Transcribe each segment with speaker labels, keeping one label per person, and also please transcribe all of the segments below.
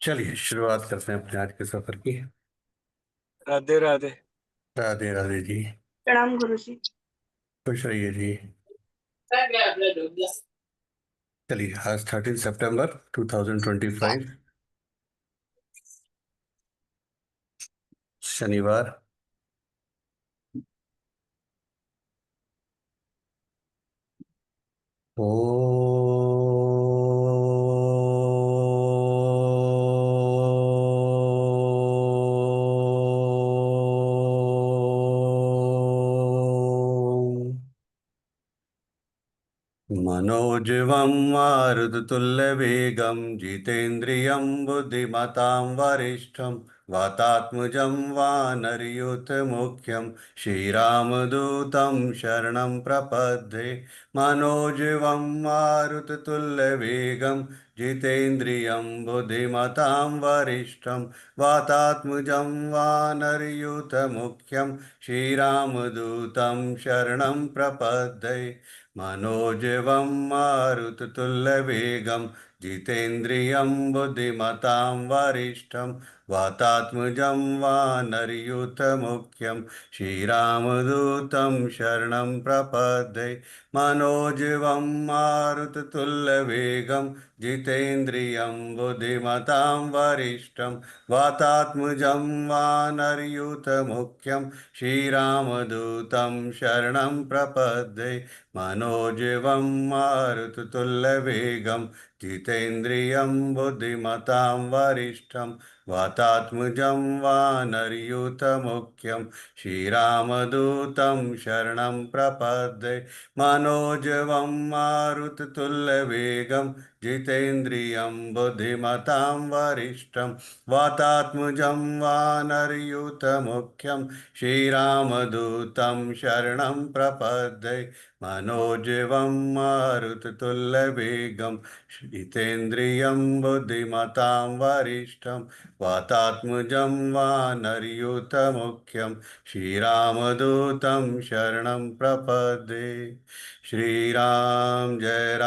Speaker 1: चलिए शुरुआत करते हैं अपने आज के सफर की।
Speaker 2: राधे राधे।
Speaker 1: राधे राधे जी।
Speaker 3: प्रणाम गुरु जी।
Speaker 1: खुश रहिए जी। चलिए आज 13 सितंबर 2025 शनिवार। ओ मनोजवं मारुततुल्यवेगं जितेन्द्रियं बुद्धिमतां वरिष्ठं वातात्मजं वानरयूथमुख्यं श्रीरामदूतं शरणं प्रपद्ये। मनोजवं मारुततुल्यवेगं जितेन्द्रियं बुद्धिमतां वरिष्ठं वातात्मजं वानरयूथमुख्यं श्रीरामदूतं शरणं प्रपद्ये। मनोजवं मारुततुल्यवेगं जितेन्द्रियं बुद्धिमतां वरिष्ठं वातात्मजं वानरयूथमुख्यं श्रीरामदूतं शरणं प्रपद्ये। मनोजवं मारुततुल्यवेगं जितेन्द्रियं बुद्धिमतां वरिष्ठं वातात्मजं वानरयूथमुख्यं श्रीरामदूतं शरणं प्रपद्ये। मनोजवं मारुततुल्यवेगं जितेन्द्रियं बुद्धिमतां वरिष्ठं वातात्मजं वानरयूथमुख्यं श्रीरामदूतं शरणं प्रपद्ये। मनोजवं मारुततुल्यवेगं जितेन्द्रियं बुद्धिमतां वरिष्ठं वातात्मजं वानरयूथमुख्यं श्रीरामदूतं शरणं प्रपद्ये। मनोजवं मारुततुल्यवेगं जितेन्द्रियं बुद्धिमतां वरिष्ठं वातात्मजं वानरयूथमुख्यं श्रीरामदूतं शरणं प्रपद्ये। श्रीराम जय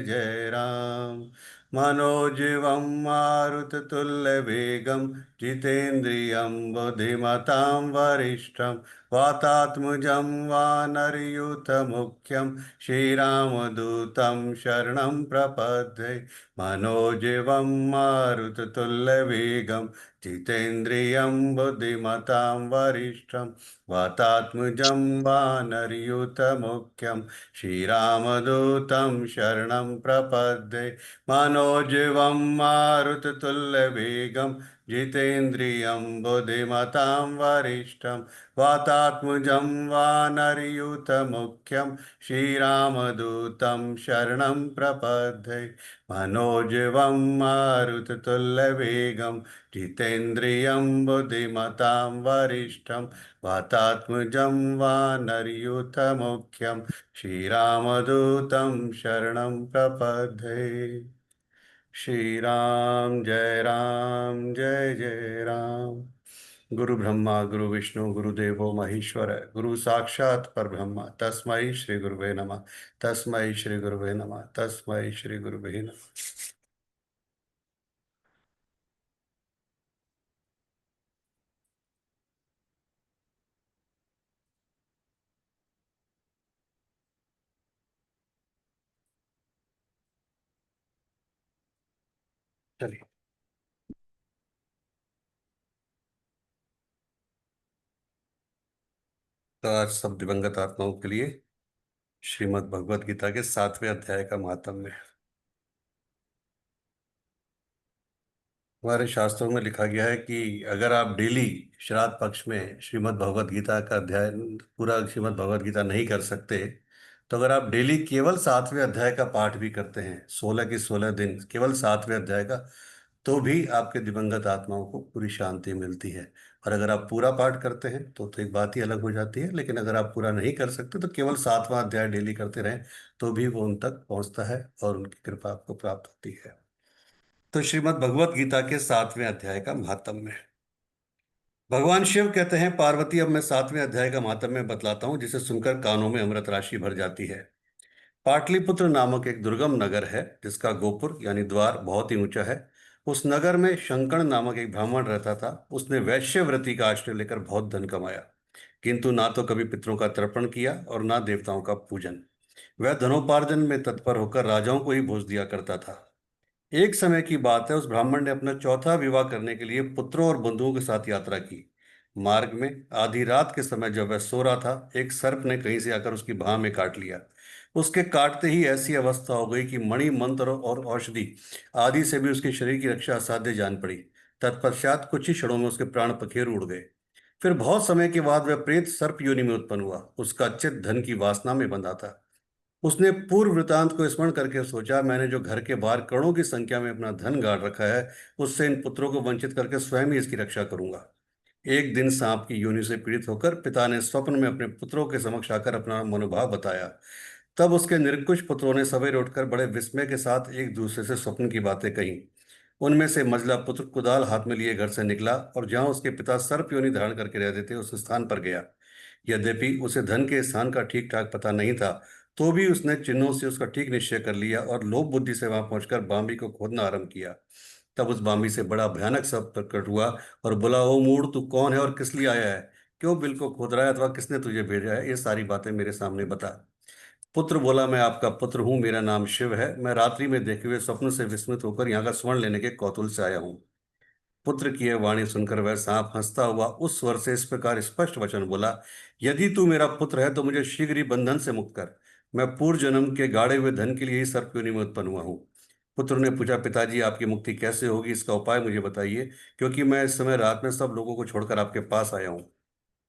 Speaker 1: जय राम। मनोजवं मारुततुल्यवेगं जितेन्द्रियं बुद्धिमतां वरिष्ठं वातात्मजं वानरयूथमुख्यं श्रीरामदूतं शरणं प्रपद्ये। मनोजवं मारुततुल्यवेगं जितेन्द्रियं बुद्धिमतां वरिष्ठं वातात्मजं वानरयूथमुख्यं श्रीरामदूतं शरणं प्रपद्ये। मनोजवं मारुततुल्यवेगं जितेन्द्रियं बुद्धिमतां वरिष्ठं वातात्मजं वानरयूथमुख्यं श्रीरामदूतं शरणं प्रपद्ये। मनोजवं मारुततुल्यवेगं जितेन्द्रियं बुद्धिमतां वरिष्ठं वातात्मजं वानरयूथमुख्यं श्रीरामदूतं शरणं प्रपद्ये। जय जय राम। गुरु ब्रह्मा गुरु विष्णु गुरुदेवो महेश्वर गुरु साक्षात परब्रह्म तस्मै श्री गुरुवे नमः। तस्मै श्री गुरुवे नमः। तस्मै श्री गुरुवे नमः। चलिए तो आज सब दिवंगत आत्माओं के लिए श्रीमद् भगवत गीता के 7वें अध्याय का महात्म्य है। हमारे शास्त्रों में लिखा गया है कि अगर आप डेली श्राद्ध पक्ष में श्रीमद् भगवत गीता का अध्ययन पूरा श्रीमद् भगवत गीता नहीं कर सकते, तो अगर आप डेली केवल 7वें अध्याय का पाठ भी करते हैं 16 की 16 दिन केवल 7वें अध्याय का, तो भी आपके दिवंगत आत्माओं को पूरी शांति मिलती है। और अगर आप पूरा पाठ करते हैं तो एक बात ही अलग हो जाती है, लेकिन अगर आप पूरा नहीं कर सकते तो केवल 7वां अध्याय डेली करते रहें तो भी वो उन तक पहुंचता है और उनकी कृपा आपको प्राप्त होती है। तो श्रीमद् भगवत गीता के 7वें अध्याय का महात्म्य है। भगवान शिव कहते हैं, पार्वती अब मैं 7वें अध्याय का महात्म्य बतलाता हूं, जिसे सुनकर कानों में अमृत राशि भर जाती है। पाटलिपुत्र नामक एक दुर्गम नगर है जिसका गोपुर यानी द्वार बहुत ही ऊंचा है। उस नगर में शंकण नामक एक ब्राह्मण रहता था। उसने वैश्यव्रती का आश्रय लेकर बहुत धन कमाया, किंतु ना तो कभी पितरों का तर्पण किया और ना देवताओं का पूजन। वह धनोपार्जन में तत्पर होकर राजाओं को ही भोज दिया करता था। एक समय की बात है, उस ब्राह्मण ने अपना चौथा विवाह करने के लिए पुत्रों और बंधुओं के साथ यात्रा की। मार्ग में आधी रात के समय जब वह सो रहा था, एक सर्प ने कहीं से आकर उसकी बाह में काट लिया। उसके काटते ही ऐसी अवस्था हो गई कि मणि मंत्र और औषधि आदि से भी उसके शरीर की रक्षा असाध्य जान पड़ी। तत्पश्चात कुछ ही क्षणों में उसके प्राण पखेरु उड़ गए। फिर बहुत समय के बाद वह प्रेत सर्प योनि में उत्पन्न हुआ। उसका चित्त धन की वासना में बंधा था। उसने पूर्व वृतांत को स्मरण करके सोचा, मैंने जो घर के बाहर करोड़ों की संख्या में अपना धन गाड़ रखा है, उससे इन पुत्रों को वंचित करके स्वयं ही इसकी रक्षा करूंगा। एक दिन सांप की योनि से पीड़ित होकर पिता ने स्वप्न में अपने पुत्रों के समक्ष आकर अपना मनोभाव बताया। तब उसके निरंकुश पुत्रों ने सवेरे उठकर बड़े विस्मय के साथ एक दूसरे से स्वप्न की बातें कही। उनमें से मझला पुत्र कुदाल हाथ में लिए घर से निकला और जहां उसके पिता सर्प योनि धारण करके रहते थे उस स्थान पर गया। यद्यपि उसे धन के स्थान का ठीक ठाक पता नहीं था, तो भी उसने चिन्हों से उसका ठीक निश्चय कर लिया और लोभ बुद्धि से वहां पहुंचकर बांबी को खोदना आरंभ किया। तब उस बांबी से बड़ा भयानक शब्द प्रकट हुआ और बोला, ओ मूढ़, तू कौन है और किस लिए आया है? क्यों बिल को खोद रहा है अथवा किसने तुझे भेजा है? ये सारी बातें मेरे सामने बता। पुत्र बोला, मैं आपका पुत्र हूँ, मेरा नाम शिव है। मैं रात्रि में देखे हुए स्वप्न से विस्मित होकर यहाँ का स्वर्ण लेने के कौतूहल से आया हूँ। पुत्र की यह वाणी सुनकर वह सांप हंसता हुआ उस स्वर से इस प्रकार स्पष्ट वचन बोला, यदि तू मेरा पुत्र है तो मुझे शीघ्र ही बंधन से मुक्त कर। मैं पूर्व जन्म के गाड़े हुए धन के लिए ही सर्प योनि में उत्पन्न हुआ हूँ। पुत्र ने पूछा, पिताजी आपकी मुक्ति कैसे होगी, इसका उपाय मुझे बताइए, क्योंकि मैं इस समय रात में सब लोगों को छोड़कर आपके पास आया हूँ।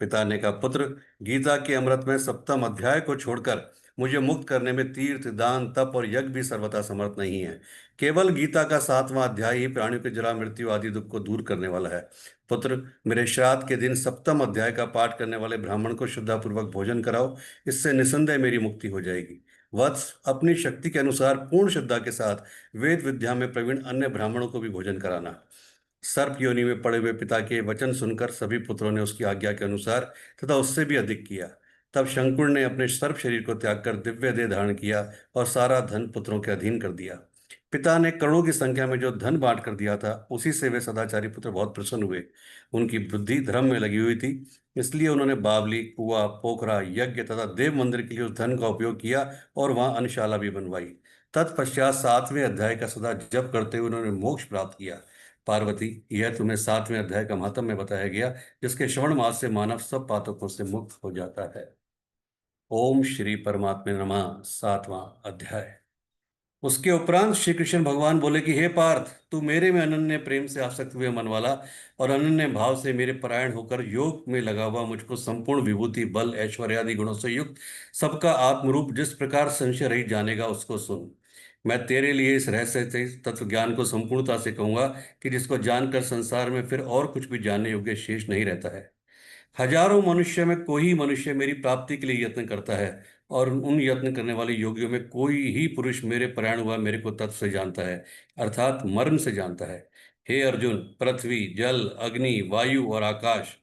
Speaker 1: पिता ने कहा, पुत्र, गीता के अमृत में सप्तम अध्याय को छोड़कर मुझे मुक्त करने में तीर्थ, दान, तप और यज्ञ भी सर्वथा समर्थ नहीं है। केवल गीता का सातवां अध्याय ही प्राणियों की जरा, मृत्यु आदि दुख को दूर करने वाला है। पुत्र, मेरे श्राद्ध के दिन सप्तम अध्याय का पाठ करने वाले ब्राह्मण को श्रद्धापूर्वक भोजन कराओ। इससे निसंदेह मेरी मुक्ति हो जाएगी। वत्स, अपनी शक्ति के अनुसार पूर्ण श्रद्धा के साथ वेद विद्या में प्रवीण अन्य ब्राह्मणों को भी भोजन कराना। सर्प योनि में पड़े हुए पिता के वचन सुनकर सभी पुत्रों ने उसकी आज्ञा के अनुसार तथा उससे भी अधिक किया। तब शंकुर ने अपने सर्प शरीर को त्याग कर दिव्य देह धारण किया और सारा धन पुत्रों के अधीन कर दिया। पिता ने करोड़ों की संख्या में जो धन बांट कर दिया था, उसी से वे सदाचारी पुत्र बहुत प्रसन्न हुए। उनकी बुद्धि धर्म में लगी हुई थी, इसलिए उन्होंने बावली, कुआ, पोखरा, यज्ञ तथा देव मंदिर के लिए उस धन का उपयोग किया और वहां अन्नशाला भी बनवाई। तत्पश्चात सातवें अध्याय का सदा जप करते हुए उन्होंने मोक्ष प्राप्त किया। पार्वती, यह तुम्हें सातवें अध्याय का महात्म्य में बताया गया, जिसके श्रवण मास से मानव सब पातकों से मुक्त हो जाता है। ओम श्री परमात्मे नमः। सातवां अध्याय। उसके उपरांत श्री कृष्ण भगवान बोले कि हे पार्थ, तू मेरे में अनन्य प्रेम से आसक्त हुए मन वाला और अनन्य भाव से मेरे परायण होकर योग में लगा हुआ मुझको संपूर्ण विभूति, बल, ऐश्वर्य आदि गुणों से युक्त सबका आत्मरूप जिस प्रकार संशय रहित जानेगा, उसको सुन। मैं तेरे लिए इस रहस्य से तत्व ज्ञान को संपूर्णता से कहूंगा कि जिसको जानकर संसार में फिर और कुछ भी जानने योग्य शेष नहीं रहता है। हजारों मनुष्य में कोई ही मनुष्य मेरी प्राप्ति के लिए यत्न करता है, और उन यत्न करने वाले योगियों में कोई ही पुरुष मेरे प्रयाण हुआ मेरे को तत्व से जानता है, अर्थात मर्म से जानता है। हे अर्जुन, पृथ्वी, जल, अग्नि, वायु और आकाश,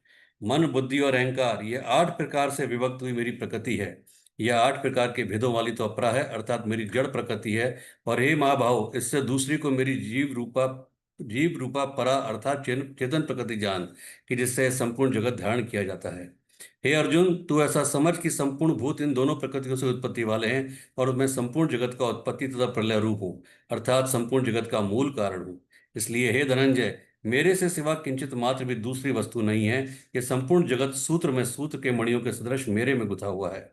Speaker 1: मन, बुद्धि और अहंकार, ये आठ प्रकार से विभक्त हुई मेरी प्रकृति है। यह आठ प्रकार के भेदों वाली तो अपरा है, अर्थात मेरी जड़ प्रकृति है। और हे महाभाव, इससे दूसरी को मेरी जीव रूपा परा अर्थात चेतन प्रकृति जान, कि जिससे संपूर्ण जगत धारण किया जाता है। हे अर्जुन, तू ऐसा समझ कि संपूर्ण भूत इन दोनों प्रकृतियों से उत्पत्ति वाले हैं और मैं संपूर्ण जगत का उत्पत्ति तथा प्रलय रूप हूँ, अर्थात संपूर्ण जगत का मूल कारण हूँ। इसलिए हे धनंजय, मेरे से सिवा किंचित मात्र भी दूसरी वस्तु नहीं है। ये संपूर्ण जगत सूत्र में सूत्र के मणियों के सदृश मेरे में गुथा हुआ है।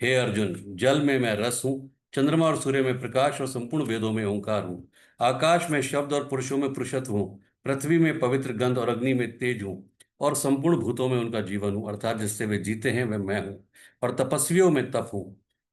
Speaker 1: हे अर्जुन, जल में मैं रस हूँ, चंद्रमा और सूर्य में प्रकाश और संपूर्ण वेदों में ओंकार हूँ, आकाश में शब्द और पुरुषों में पुरुषत्व हूँ, पृथ्वी में पवित्र गंध और अग्नि में तेज हूँ, और संपूर्ण भूतों में उनका जीवन हूँ, अर्थात जिससे वे जीते हैं वह मैं हूँ, और तपस्वियों में तप हूँ।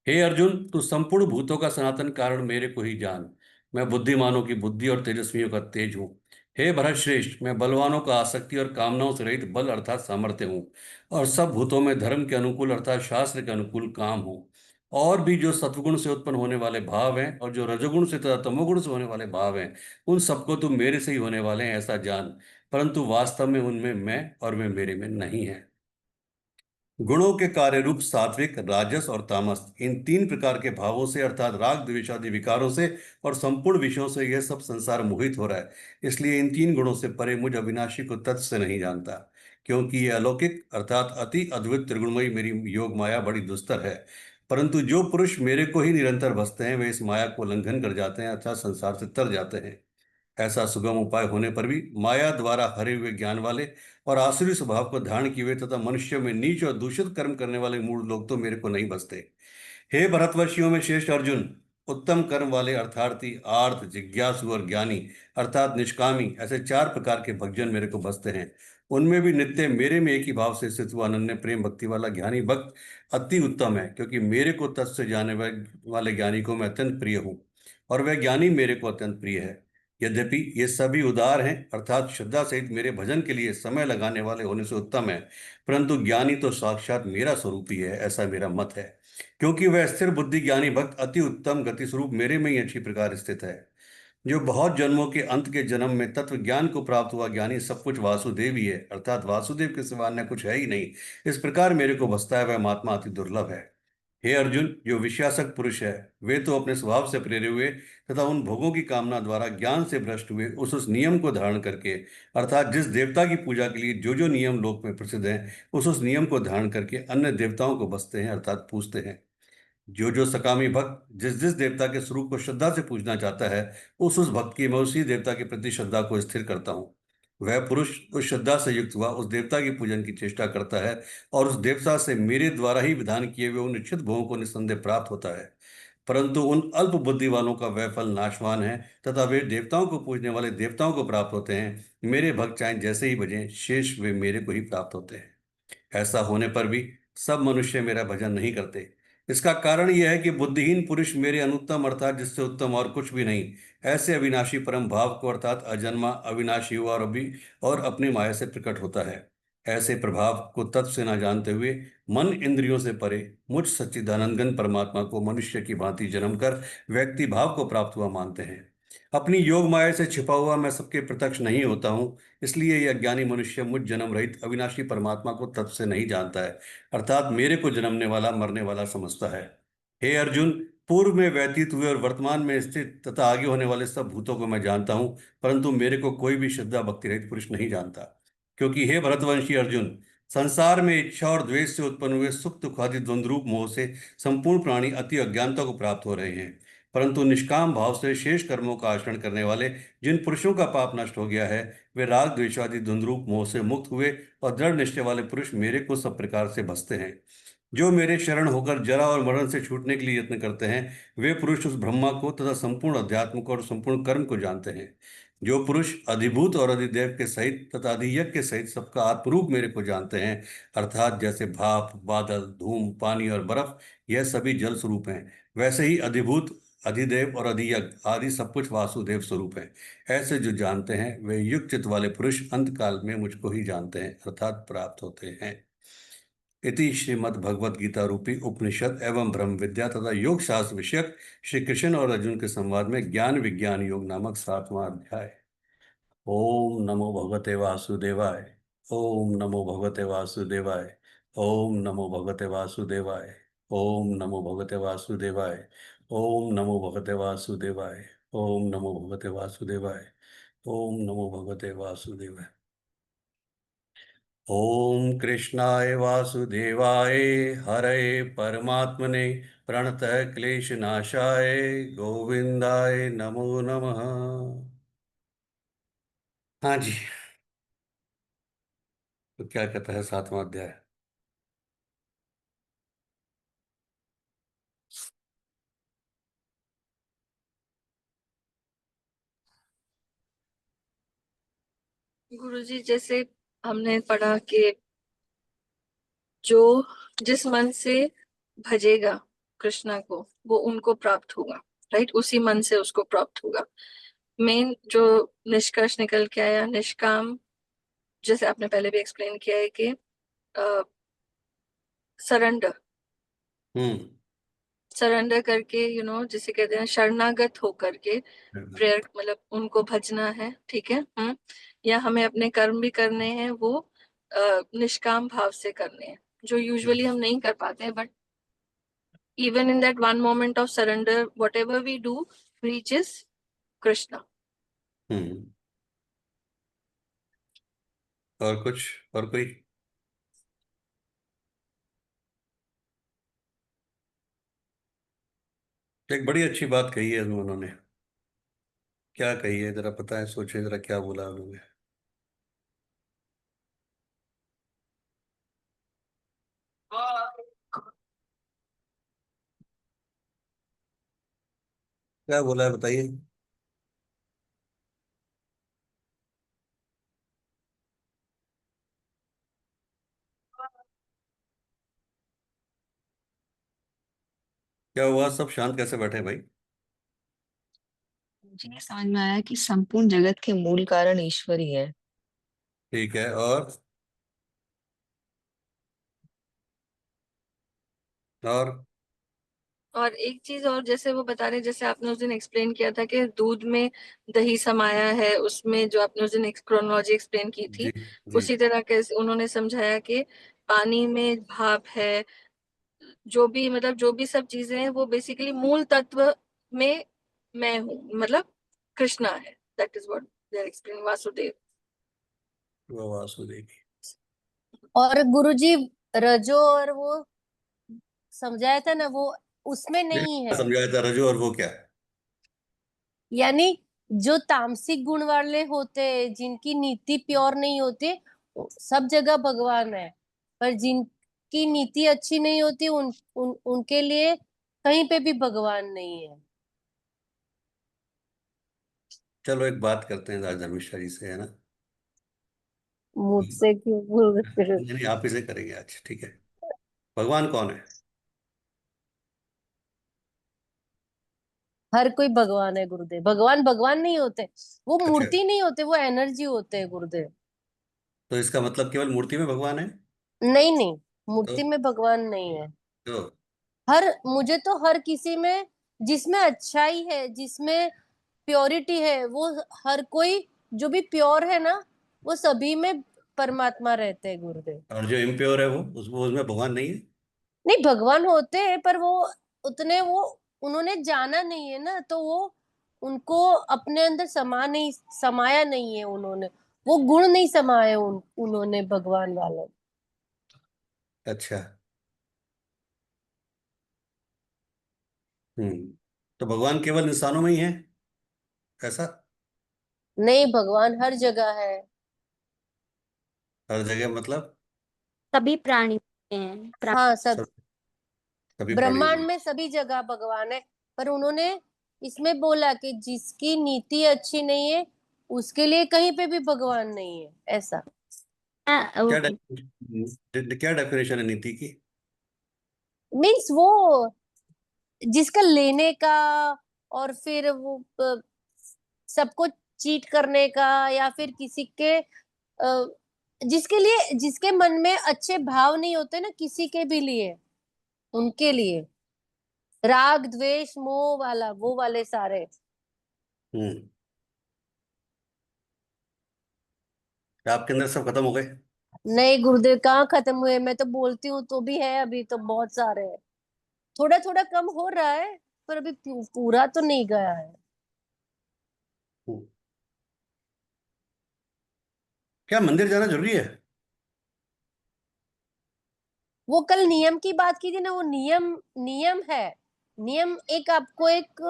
Speaker 1: हे अर्जुन, तू संपूर्ण भूतों का सनातन कारण मेरे को ही जान। मैं बुद्धिमानों की बुद्धि और तेजस्वियों का तेज हूँ। हे भरतश्रेष्ठ, मैं बलवानों का आसक्ति और कामनाओं से रहित बल अर्थात सामर्थ्य हूँ, और सब भूतों में धर्म के अनुकूल अर्थात शास्त्र के अनुकूल काम हूँ। और भी जो सत्वगुण से उत्पन्न होने वाले भाव हैं और जो रजोगुण से तथा तमोगुण से होने वाले भाव हैं, उन सबको तुम मेरे से ही होने वाले हैं ऐसा जान, परंतु वास्तव में उनमें मैं और वे मेरे में नहीं है। गुणों के कार्य रूप सात्विक, राजस और तामस, इन तीन प्रकार के भावों से अर्थात राग द्वेष आदि विकारों से और संपूर्ण विषयों से यह सब संसार मोहित हो रहा है। इसलिए इन तीन गुणों से परे मुझ अविनाशी को तत्व से नहीं जानता, क्योंकि ये अलौकिक अर्थात अति अद्भुत त्रिगुणमयी मेरी योग माया बड़ी दुस्तर है। परंतु जो पुरुष मेरे को ही निरंतर भजते हैं वे इस माया को उल्लंघन कर जाते हैं अर्थात संसार से तर जाते हैं। ऐसा सुगम उपाय होने पर भी माया द्वारा हरे हुए ज्ञान वाले और आसुरी स्वभाव को धारण किए हुए तथा मनुष्य में नीच और दूषित कर्म करने वाले मूढ़ लोग तो मेरे को नहीं बसते। हे भरतवर्षियों में श्रेष्ठ अर्जुन, उत्तम कर्म वाले अर्थार्थी, आर्त, जिज्ञासु और ज्ञानी अर्थात निष्कामी, ऐसे चार प्रकार के भक्तजन मेरे को बसते हैं। उनमें भी नित्य मेरे में एक ही भाव से स्थित हुआ अनन्य प्रेम भक्ति वाला ज्ञानी भक्त अति उत्तम है, क्योंकि मेरे को तत्व से जाने वाले ज्ञानी को मैं अत्यंत प्रिय हूँ और वह ज्ञानी मेरे को अत्यंत प्रिय है। यद्यपि ये सभी उदार हैं अर्थात श्रद्धा सहित मेरे भजन के लिए समय लगाने वाले होने से उत्तम है, परंतु ज्ञानी तो साक्षात मेरा स्वरूप ही है, ऐसा मेरा मत है। क्योंकि वह स्थिर बुद्धि ज्ञानी भक्त अति उत्तम गति स्वरूप मेरे में ही अच्छी प्रकार स्थित है। जो बहुत जन्मों के अंत के जन्म में तत्व ज्ञान को प्राप्त हुआ ज्ञानी सब कुछ वासुदेव ही है अर्थात वासुदेव के सिवा अन्य कुछ है ही नहीं, इस प्रकार मेरे को बसता है वह महात्मा अति दुर्लभ है। हे अर्जुन, जो विषयासक्त पुरुष है वे तो अपने स्वभाव से प्रेरे हुए तथा उन भोगों की कामना द्वारा ज्ञान से भ्रष्ट हुए उस नियम को धारण करके अर्थात जिस देवता की पूजा के लिए जो जो नियम लोक में प्रसिद्ध हैं उस नियम को धारण करके अन्य देवताओं को बसते हैं अर्थात पूजते हैं। जो जो सकामी भक्त जिस जिस देवता के स्वरूप को श्रद्धा से पूजना चाहता है उस भक्त की मैं उसी देवता के प्रति श्रद्धा को स्थिर करता हूँ। वह पुरुष उस श्रद्धा से युक्त हुआ उस देवता की पूजन की चेष्टा करता है और उस देवता से मेरे द्वारा ही विधान किए हुए उन निश्चित भोगों को निस्संदेह प्राप्त होता है। परंतु उन अल्प बुद्धि वालों का वह फल नाशवान है तथा वे देवताओं को पूजने वाले देवताओं को प्राप्त होते हैं। मेरे भक्त चाहे जैसे ही भजें शेष वे मेरे को ही प्राप्त होते हैं। ऐसा होने पर भी सब मनुष्य मेरा भजन नहीं करते। इसका कारण यह है कि बुद्धिहीन पुरुष मेरे अनुत्तम अर्थात जिससे उत्तम और कुछ भी नहीं ऐसे अविनाशी परम भाव को अर्थात अजन्मा अविनाशी हुआ और अभी और अपनी माया से प्रकट होता है। ऐसे प्रभाव को तत्व से न जानते हुए मन इंद्रियों से परे मुझ सच्चिदानंदन परमात्मा को मनुष्य की भांति जन्म कर व्यक्ति भाव को प्राप्त हुआ मानते हैं। अपनी योग माया से छिपा हुआ मैं सबके प्रत्यक्ष नहीं होता हूँ, इसलिए यह अज्ञानी मनुष्य मुझ जन्म रहित अविनाशी परमात्मा को तत्व से नहीं जानता है अर्थात मेरे को जन्मने वाला मरने वाला समझता है। हे अर्जुन, पूर्व में व्यतीत हुए और वर्तमान में स्थित तथा आगे होने वाले सब भूतों को मैं जानता हूँ, परंतु मेरे को कोई भी श्रद्धा भक्ति रहित पुरुष नहीं जानता। क्योंकि हे भरतवंशी अर्जुन, संसार में इच्छा और द्वेष से उत्पन्न हुए सुख दुख आदि द्वंद्वरूप मोह से संपूर्ण प्राणी अति अज्ञानता को प्राप्त हो रहे हैं। परंतु निष्काम भाव से शेष कर्मों का आचरण करने वाले जिन पुरुषों का पाप नष्ट हो गया है वे राग द्वेषादि द्वंद्वरूप मोह से मुक्त हुए और दृढ़ निश्चय वाले पुरुष मेरे को सब प्रकार से भसते हैं। जो मेरे शरण होकर जरा और मरण से छूटने के लिए यत्न करते हैं वे पुरुष उस ब्रह्मा को तथा संपूर्ण अध्यात्म को और संपूर्ण कर्म को जानते हैं। जो पुरुष अधिभूत और अधिदेव के सहित तथा अधियज्ञ के सहित सबका आत्मरूप मेरे को जानते हैं अर्थात जैसे भाप, बादल, धूम, पानी और बर्फ यह सभी जल स्वरूप हैं, वैसे ही अधिभूत, अधिदेव और अधियज्ञ आदि सब कुछ वासुदेव स्वरूप है। ऐसे जो जानते हैं वे युक्त चित्त वाले पुरुष अंत काल में मुझको ही जानते हैं अर्थात प्राप्त होते हैं। इति श्रीमद् भगवद गीता रूपी उपनिषद एवं ब्रह्म विद्या तथा योग शास्त्र विषयक श्री कृष्ण और अर्जुन के संवाद में ज्ञान विज्ञान योग नामक 7वां अध्याय। ओम नमो भगवते वासुदेवाय। ओम नमो भगवते वासुदेवाय। ओम नमो भगवते वासुदेवाय। ओम नमो भगवते वासुदेवाय। ओम नमो भगवते वासुदेवाय। ओम नमो भगवते वासुदेवाय। ओम नमो भगवते वासुदेवाय। ओम कृष्णाय वासुदेवाय हरे परमात्मने प्रणतः क्लेशनाशाय गोविंदाय नमो नमः। हाँ जी, तो क्या कहता है 7वां अध्याय।
Speaker 3: गुरुजी, जैसे हमने पढ़ा कि जो जिस मन से भजेगा कृष्णा को वो उनको प्राप्त होगा, राइट? उसी मन से उसको प्राप्त होगा। मेन जो निष्कर्ष निकल के आया निष्काम, जैसे आपने पहले भी एक्सप्लेन किया है कि सरेंडर
Speaker 1: हम्म।
Speaker 3: सरेंडर करके जिसे कहते हैं शरणागत होकर के प्रेयर, मतलब उनको भजना है, ठीक है। या हमें अपने कर्म भी करने हैं, वो निष्काम भाव से करने हैं। जो यूजुअली हम नहीं कर पाते हैं, but even in that one moment of surrender whatever we do reaches Krishna.
Speaker 1: Hmm. और कुछ, और कोई? एक बड़ी अच्छी बात कही है उन्होंने। क्या कही है जरा पता है? सोचे जरा क्या बोला उन्होंने। क्या बोला है बताइए। क्या हुआ? सब शांत कैसे बैठे भाई?
Speaker 4: मुझे ये समझ में आया कि संपूर्ण जगत के मूल कारण ईश्वर ही है।
Speaker 1: ठीक है, और
Speaker 3: और एक चीज और, जैसे वो बता रहे, जैसे आपने उस दिन एक्सप्लेन किया था कि दूध में दही समाया है, उसमें जो आपने उस दिन क्रोनोलॉजी एक्सप्लेन की
Speaker 1: जी
Speaker 3: थी,
Speaker 1: जी।
Speaker 3: उसी तरह के उन्होंने समझाया कि पानी में भाप है, जो भी मतलब जो भी सब चीजें हैं वो बेसिकली मूल तत्व में मैं हूँ, मतलब कृष्णा है। That is what they are explaining, Vasudev.
Speaker 1: वो वासुदेवी।
Speaker 5: और गुरुजी रजो और वो समझाया था ना, वो उसमें
Speaker 1: ये
Speaker 5: नहीं है।
Speaker 1: समझाया था रजू, और वो क्या है?
Speaker 5: यानी जो तामसिक गुण वाले होते हैं, जिनकी नीति प्योर नहीं होती, सब जगह भगवान है। पर जिनकी नीति अच्छी नहीं होती, उनके लिए कहीं पे भी भगवान नहीं है।
Speaker 1: चलो एक बात करते हैं राजा मिश्रा जी से, है ना?
Speaker 5: मुझसे क्यों बोल रहे हो?
Speaker 1: नहीं नहीं, आप इसे करेंगे आज, ठीक है। भगवान कौन है?
Speaker 5: हर कोई भगवान है गुरुदेव। भगवान भगवान नहीं होते, वो
Speaker 1: अच्छा,
Speaker 5: मूर्ति नहीं होते, वो एनर्जी होते हैं गुरुदेव।
Speaker 1: तो इसका मतलब केवल मूर्ति में भगवान है?
Speaker 5: नहीं नहीं,
Speaker 1: तो
Speaker 5: मूर्ति में भगवान नहीं है।
Speaker 1: तो
Speaker 5: हर मुझे तो हर किसी में, जिसमें अच्छाई है, जिसमें प्योरिटी है, वो हर कोई जो भी प्योर है ना, वो सभी में परमात्मा रहते हैं गुरुदेव।
Speaker 1: और जो इम्प्योर है वो उसमें भगवान नहीं है?
Speaker 5: नहीं, भगवान होते हैं, पर वो उतने वो उन्होंने जाना नहीं है ना, तो वो उनको अपने अंदर समाया नहीं है उन्होंने। वो गुण नहीं समाये उन्होंने भगवान वाले।
Speaker 1: अच्छा। हम्म। तो भगवान केवल इंसानों में ही है, ऐसा?
Speaker 5: नहीं, भगवान हर जगह है।
Speaker 1: हर जगह मतलब?
Speaker 6: सभी प्राणी हैं
Speaker 5: हाँ, सब
Speaker 1: सब, सभी प्राणियों
Speaker 5: ब्रह्मांड
Speaker 1: में।
Speaker 5: में सभी जगह भगवान है। पर उन्होंने इसमें बोला कि जिसकी नीति अच्छी नहीं है, उसके लिए कहीं पे भी भगवान नहीं है, ऐसा।
Speaker 1: क्या
Speaker 6: ओके।
Speaker 1: क्या डेफिनेशन है नीति की?
Speaker 5: मीन्स वो जिसका लेने का, और फिर वो सबको चीट करने का, या फिर किसी के जिसके लिए, जिसके मन में अच्छे भाव नहीं होते ना किसी के भी लिए, उनके लिए राग द्वेष मोह वाला, वो वाले सारे।
Speaker 1: हम्म। आपके अंदर सब खत्म हो गए?
Speaker 5: नहीं गुरुदेव, कहाँ खत्म हुए? मैं तो बोलती हूँ तो भी है, अभी तो बहुत सारे हैं। थोड़ा थोड़ा कम हो रहा है, पर अभी पूरा तो नहीं गया है।
Speaker 1: हम्म। क्या मंदिर जाना जरूरी है?
Speaker 5: वो कल नियम की बात की थी ना, वो नियम नियम है। नियम एक आपको एक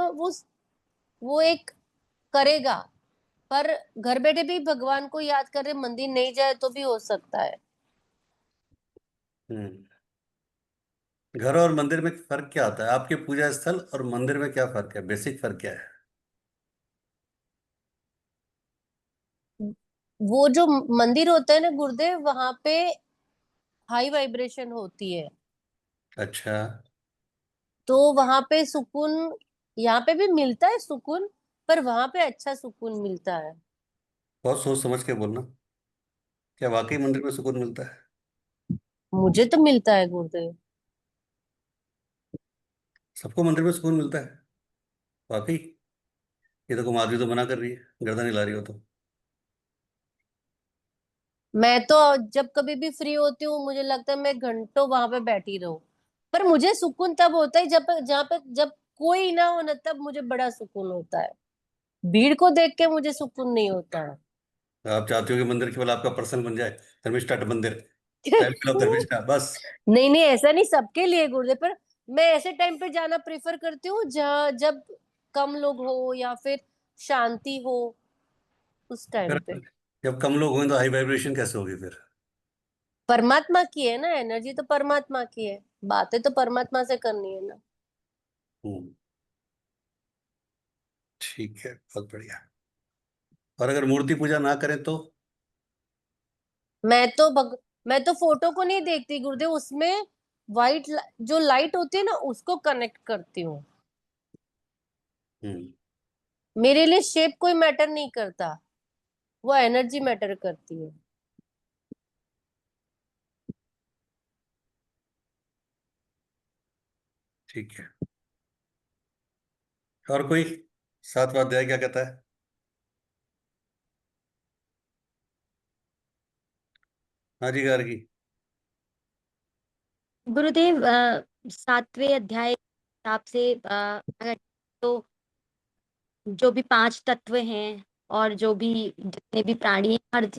Speaker 5: वो एक करेगा। पर घर बैठे भी भगवान को याद करे, मंदिर नहीं जाए तो भी हो सकता है।
Speaker 1: हम्म। घर और मंदिर में फर्क क्या होता है? आपके पूजा स्थल और मंदिर में क्या फर्क है? बेसिक फर्क क्या है?
Speaker 5: वो जो मंदिर होता है ना गुरुदेव, वहां पे हाई वाइब्रेशन होती है,
Speaker 1: अच्छा।
Speaker 5: तो वहां पे सुकून, यहाँ पे भी मिलता है सुकून, पर वहां पे अच्छा सुकून मिलता है।
Speaker 1: बहुत सोच समझ के बोलना। क्या वाकई मंदिर में सुकून मिलता है?
Speaker 5: मुझे तो मिलता है गुरुदेव।
Speaker 1: सबको मंदिर में सुकून मिलता है? वाकई? ये तो कुमारी तो मना कर रही है, गर्दन हिला रही हो तो।
Speaker 5: मैं तो जब कभी भी फ्री होती हूँ मुझे लगता है मैं घंटों वहां पे बैठी रहूं, पर मुझे सुकून तब होता है जब कोई ना हो ना, तब मुझे बड़ा सुकून होता है। भीड़ को देख के मुझे सुकून नहीं होता है।
Speaker 1: आप चाहते हो कि मंदिर केवल आपका पर्सनल बन जाए, धर्मिष्ठा मंदिर, टेम्पल ऑफ धर्मिष्ठा, बस।
Speaker 5: नहीं नहीं, ऐसा नहीं सबके लिए गुरुदेव, पर मैं ऐसे टाइम पे जाना प्रेफर करती हूँ जहाँ जब कम लोग हो या फिर शांति हो, उस टाइम
Speaker 1: फिर
Speaker 5: पे।
Speaker 1: जब कम लोग हों तो हाई वाइब्रेशन कैसे होगी फिर?
Speaker 5: परमात्मा की है ना एनर्जी, तो परमात्मा की है, बातें तो परमात्मा से करनी है ना।
Speaker 1: हम्म। ठीक है, बहुत बढ़िया। और अगर मूर्ति पूजा ना करें तो?
Speaker 5: मैं तो मैं तो फोटो को नहीं देखती गुरुदेव, उसमें वाइट जो लाइट होती है ना उसको कनेक्ट करती हूँ।
Speaker 1: हम्म।
Speaker 5: मेरे लिए शेप कोई मैटर नहीं करता, वो एनर्जी मैटर करती है।
Speaker 1: ठीक है। और कोई सातवां अध्याय क्या कहता है? हाँ जी, गार्गी।
Speaker 6: गुरुदेव, 7वें अध्याय के हिसाब से अगर तो जो भी 5 तत्व हैं और जो भी जितने भी प्राणी हैं,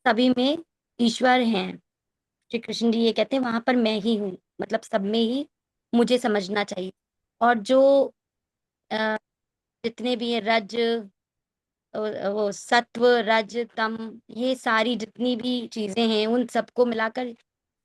Speaker 6: सभी में ईश्वर हैं। श्री कृष्ण जी ये कहते हैं वहां पर मैं ही हूँ, मतलब सब में ही मुझे समझना चाहिए। और जो अ, जितने भी हैं रज, वो सत्व, रज, तम, ये सारी जितनी भी चीजें हैं उन सबको मिलाकर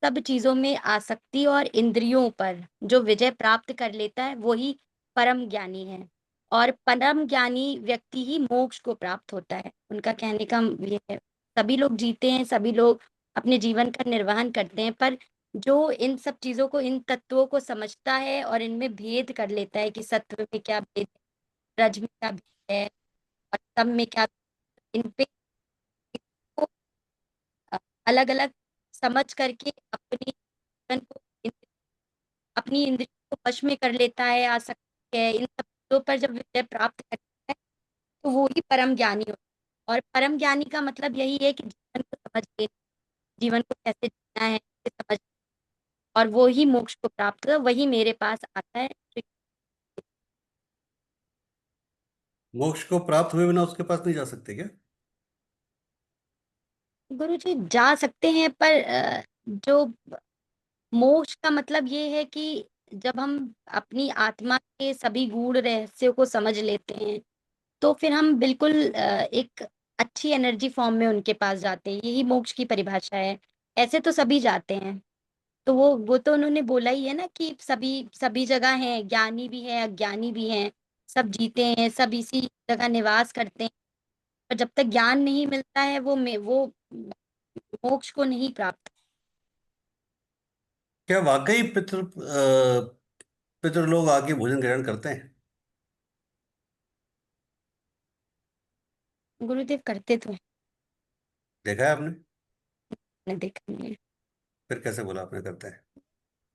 Speaker 6: सब चीजों में आसक्ति और इंद्रियों पर जो विजय प्राप्त कर लेता है वही परम ज्ञानी है। और परम ज्ञानी व्यक्ति ही मोक्ष को प्राप्त होता है। उनका कहने का ये है, सभी लोग जीते हैं, सभी लोग अपने जीवन का निर्वहन करते हैं, पर जो इन सब चीजों को, इन तत्वों को समझता है और इनमें भेद कर लेता है कि सत्व में क्या भेद है, रज में क्या भेद है और तम में क्या, इन पे अलग अलग समझ करके अपनी जीवन को, अपनी इंद्रियों को वश में कर लेता है, आसक्ति है इन सब चीजों पर जब विजय प्राप्त करता है तो वो ही परम ज्ञानी होता है। और परम ज्ञानी का मतलब यही है कि जीवन को समझ ले, जीवन को कैसे जीना है ये समझ, और वो ही मोक्ष को प्राप्त कर वही मेरे पास आता है।
Speaker 1: मोक्ष को प्राप्त हुए बिना उसके पास नहीं जा सकते क्या?
Speaker 6: गुरु जी जा सकते हैं, पर जो मोक्ष का मतलब ये है कि जब हम अपनी आत्मा के सभी गूढ़ रहस्यों को समझ लेते हैं तो फिर हम बिल्कुल एक अच्छी एनर्जी फॉर्म में उनके पास जाते हैं, यही मोक्ष की परिभाषा है। ऐसे तो सभी जाते हैं, तो वो तो उन्होंने बोला ही है ना कि सभी सभी जगह हैं, ज्ञानी भी हैं, अज्ञानी भी हैं, सब जीते हैं, सब इसी जगह निवास करते हैं। पर जब तक ज्ञान नहीं मिलता है वो मोक्ष को नहीं प्राप्त।
Speaker 1: क्या वाकई पितृ लोग आके भोजन ग्रहण करते हैं?
Speaker 6: गुरुदेव करते तो हैं,
Speaker 1: देखा है आपने?
Speaker 6: मैंने देखा नहीं है।
Speaker 1: फिर कैसे बोला आपने करते हैं?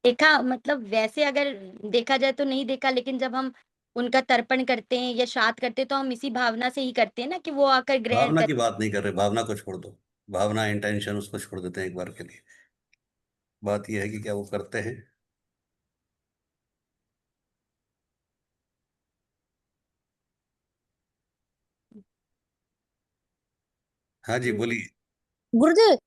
Speaker 6: देखा मतलब वैसे अगर देखा जाए तो नहीं देखा, लेकिन जब हम उनका तर्पण करते हैं या श्राद्ध करते हैं तो हम इसी भावना से ही करते हैं ना कि वो आकर ग्रहण
Speaker 1: भावना
Speaker 6: कर।
Speaker 1: की बात नहीं कर रहे, भावना को छोड़ दो। भावना, इंटेंशन, उसको छोड़ देते हैं एक बार के लिए। बात यह है कि क्या वो करते हैं? हाँ जी, बोलिए।
Speaker 5: गुरुदेव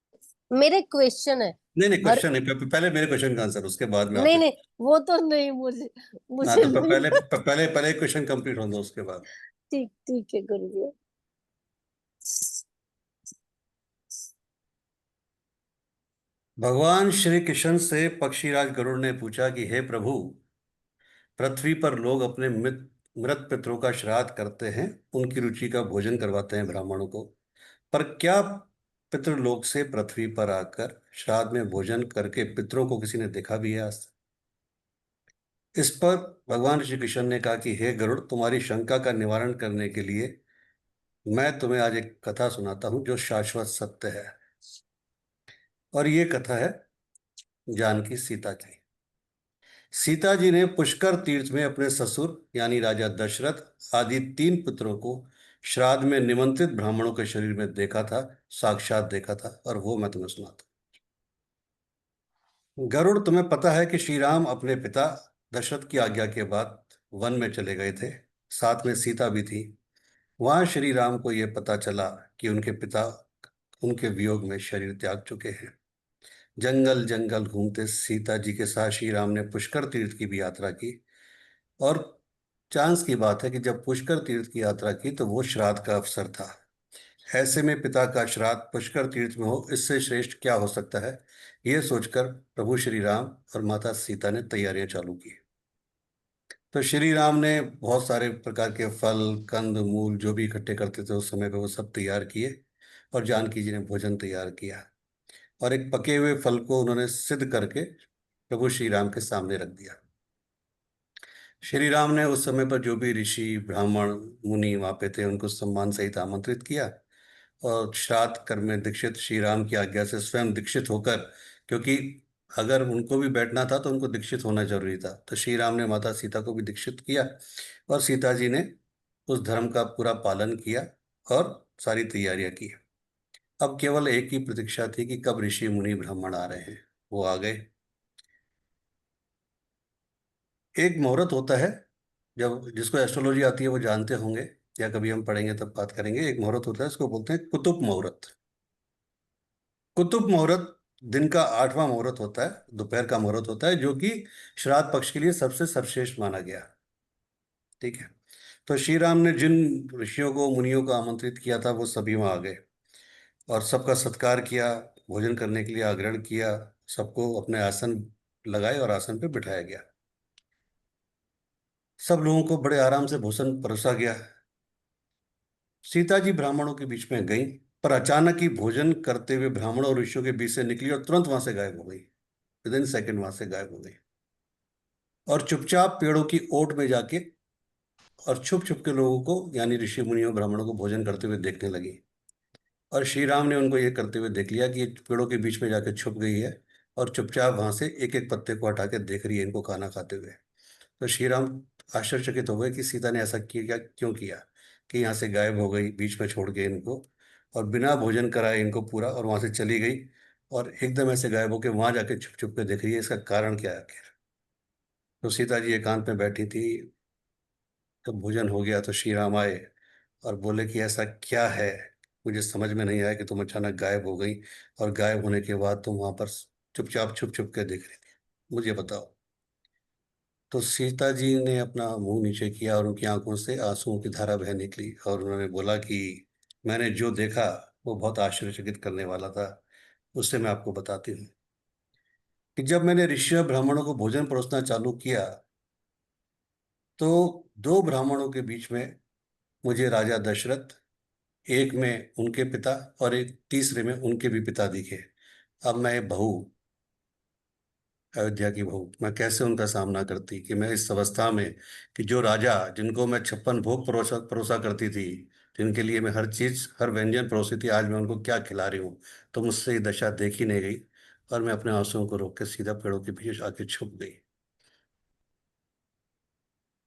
Speaker 5: मेरे क्वेश्चन है।
Speaker 1: नहीं नहीं,
Speaker 5: हर
Speaker 1: क्वेश्चन नहीं, पहले मेरे क्वेश्चन का आंसर, उसके बाद में
Speaker 5: नहीं
Speaker 1: आपसे।
Speaker 5: नहीं, वो तो नहीं, मुझे
Speaker 1: हाँ,
Speaker 5: मुझे
Speaker 1: तो
Speaker 5: नहीं।
Speaker 1: पहले क्वेश्चन कंप्लीट हो दो, उसके बाद।
Speaker 5: ठीक ठीक है गुरुदेव।
Speaker 1: भगवान श्री कृष्ण से पक्षीराज गरुड़ ने पूछा कि हे प्रभु, पृथ्वी पर लोग अपने मृत मृत पितरों का श्राद्ध करते हैं, उनकी रुचि का भोजन करवाते हैं ब्राह्मणों को, पर क्या पितृलोक से पृथ्वी पर आकर श्राद्ध में भोजन करके पितरों को किसी ने देखा भी है आज तक? इस पर भगवान श्री कृष्ण ने कहा कि हे गरुड़, तुम्हारी शंका का निवारण करने के लिए मैं तुम्हें आज एक कथा सुनाता हूं जो शाश्वत सत्य है। और ये कथा है जानकी सीता की। सीता जी ने पुष्कर तीर्थ में अपने ससुर यानी राजा दशरथ आदि 3 पुत्रों को श्राद्ध में निमंत्रित ब्राह्मणों के शरीर में देखा था, साक्षात देखा था, और वो मैं तुम्हें सुनाता हूं। गरुड़, तुम्हें पता है कि श्री राम अपने पिता दशरथ की आज्ञा के बाद वन में चले गए थे। साथ में सीता भी थी। वहां श्री राम को यह पता चला कि उनके पिता उनके वियोग में शरीर त्याग चुके हैं। जंगल जंगल घूमते सीता जी के साथ श्री राम ने पुष्कर तीर्थ की भी यात्रा की। और चांस की बात है कि जब पुष्कर तीर्थ की यात्रा की तो वो श्राद्ध का अवसर था। ऐसे में पिता का श्राद्ध पुष्कर तीर्थ में हो, इससे श्रेष्ठ क्या हो सकता है। यह सोचकर प्रभु श्री राम और माता सीता ने तैयारियां चालू की। तो श्री राम ने बहुत सारे प्रकार के फल, कंद मूल जो भी इकट्ठे करते थे उस समय पे वो सब तैयार किए, और जानकी जी ने भोजन तैयार किया, और एक पके हुए फल को उन्होंने सिद्ध करके प्रभु श्री राम के सामने रख दिया। श्री राम ने उस समय पर जो भी ऋषि ब्राह्मण मुनि वहां पे थे उनको सम्मान सहित आमंत्रित किया, और श्राद्ध कर्म में दीक्षित श्री राम की आज्ञा से स्वयं दीक्षित होकर, क्योंकि अगर उनको भी बैठना था तो उनको दीक्षित होना जरूरी था, तो श्री राम ने माता सीता को भी दीक्षित किया, और सीता जी ने उस धर्म का पूरा पालन किया और सारी तैयारियां की। अब केवल एक ही प्रतीक्षा थी कि कब ऋषि मुनि ब्राह्मण आ रहे हैं। वो आ गए। एक मुहूर्त होता है, जब जिसको एस्ट्रोलॉजी आती है वो जानते होंगे, या कभी हम पढ़ेंगे तब बात करेंगे। एक मुहूर्त होता है, इसको बोलते हैं कुतुब मुहूर्त। कुतुब मुहूर्त दिन का 8वां मुहूर्त होता है, दोपहर का मुहूर्त होता है, जो कि श्राद्ध पक्ष के लिए सबसे सर्वश्रेष्ठ माना गया। ठीक है। तो श्री राम ने जिन ऋषियों को मुनियों को आमंत्रित किया था वो सभी वहां आ गए, और सबका सत्कार किया, भोजन करने के लिए आग्रह किया, सबको अपने आसन लगाए और आसन पे बिठाया गया। सब लोगों को बड़े आराम से भोजन परोसा गया। सीता जी ब्राह्मणों के बीच में गई, पर अचानक ही भोजन करते हुए ब्राह्मणों और ऋषियों के बीच से निकली और तुरंत वहां से गायब हो गई। विद इन सेकेंड वहां से गायब हो गई, और चुपचाप पेड़ों की ओट में जाके और छुप छुप के लोगों को, यानी ऋषि मुनियों ब्राह्मणों को भोजन करते हुए देखने लगी। और श्री राम ने उनको ये करते हुए देख लिया कि ये पेड़ों के बीच में जाके छुप गई है, और चुपचाप वहां से एक एक पत्ते को हटा के देख रही है इनको खाना खाते हुए। तो श्री राम आश्चर्यचकित हो गए कि सीता ने ऐसा किया, क्यों किया कि यहाँ से गायब हो गई बीच में छोड़ के इनको, और बिना भोजन कराए इनको पूरा, और वहां से चली गई, और एकदम ऐसे गायब होके वहां जाके छुप छुप के देख रही है। इसका कारण क्या है आखिर। तो सीता जी एकांत में बैठी थी। जब भोजन हो गया तो श्री राम आए और बोले कि ऐसा क्या है, मुझे समझ में नहीं आया कि तुम अचानक गायब हो गई, और गायब होने के बाद तुम वहां पर चुपचाप छुप छुप के देख रही थी, मुझे बताओ। तो सीता जी ने अपना मुंह नीचे किया और उनकी आंखों से आंसुओं की धारा बह निकली, और उन्होंने बोला कि मैंने जो देखा वो बहुत आश्चर्यचकित करने वाला था। उससे मैं आपको बताती हूँ कि जब मैंने ऋषि ब्राह्मणों को भोजन परोसना चालू किया तो दो ब्राह्मणों के बीच में मुझे राजा दशरथ, एक में उनके पिता और एक तीसरे में उनके भी पिता दिखे। अब मैं बहू, अयोध्या की बहू, मैं कैसे उनका सामना करती कि मैं इस अवस्था में, कि जो राजा जिनको मैं 56 भोग परोसा परोसा करती थी, जिनके लिए मैं हर चीज हर व्यंजन परोसी थी, आज मैं उनको क्या खिला रही हूँ। तो मुझसे ये दशा देखी नहीं गई, और मैं अपने आंसुओं को रोक के सीधा पेड़ों के पीछे आके छुप गई।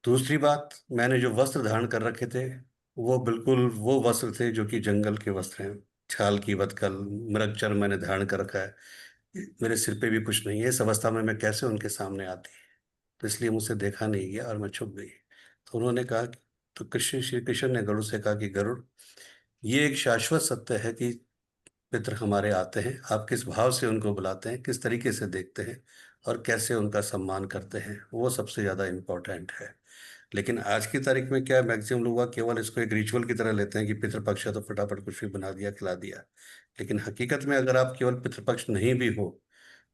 Speaker 1: दूसरी बात, मैंने जो वस्त्र धारण कर रखे थे वो बिल्कुल वो वस्त्र थे जो कि जंगल के वस्त्र हैं। छाल की बदकल मृगचर्म मैंने धारण कर रखा है। मेरे सिर पे भी कुछ नहीं है। इस अवस्था में मैं कैसे उनके सामने आती। तो इसलिए मुझसे देखा नहीं गया और मैं छुप गई। तो उन्होंने कहा तो कृष्ण श्री कृष्ण ने गरुड़ से कहा कि गरुड़, ये एक शाश्वत सत्य है कि पितर हमारे आते हैं, आप किस भाव से उनको बुलाते हैं, किस तरीके से देखते हैं, और कैसे उनका सम्मान करते हैं, वो सबसे ज्यादा इम्पोर्टेंट है। लेकिन आज की तारीख में क्या है, मैक्सिमम लोग केवल इसको एक रिचुअल की तरह लेते हैं कि पितृपक्ष है तो फटाफट कुछ भी बना दिया खिला दिया। लेकिन हकीकत में अगर आप केवल पितृपक्ष नहीं भी हो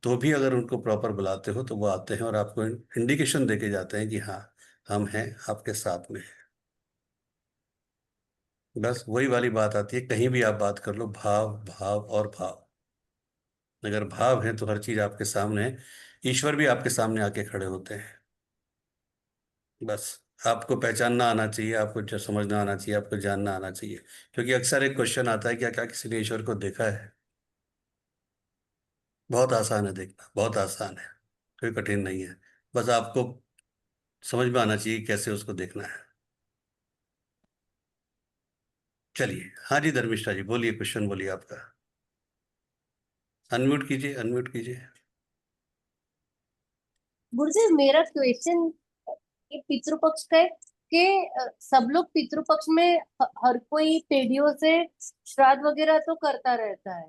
Speaker 1: तो भी अगर उनको प्रॉपर बुलाते हो तो वो आते हैं और आपको इंडिकेशन देके जाते हैं कि हाँ, हम हैं आपके साथ में। बस वही वाली बात आती है, कहीं भी आप बात कर लो, भाव भाव और भाव। अगर भाव है तो हर चीज आपके सामने है। ईश्वर भी आपके सामने आके खड़े होते हैं। बस आपको पहचानना आना चाहिए, आपको जो समझना आना चाहिए, आपको जानना आना चाहिए। क्योंकि अक्सर एक क्वेश्चन आता है, क्या क्या किसी ने ईश्वर को देखा है। बहुत आसान है देखना, बहुत आसान है, कोई कठिन नहीं है। बस आपको समझ में आना चाहिए कैसे उसको देखना है। चलिए, हाँ जी धर्मिष्ठा जी बोलिए, क्वेश्चन बोलिए आपका। अनम्यूट कीजिए, अनम्यूट कीजिए।
Speaker 5: गुरुजी मेरा क्वेश्चन ये पितृपक्ष का है कि सब लोग पितृपक्ष में हर कोई पीढ़ियों से श्राद्ध वगैरह तो करता रहता है,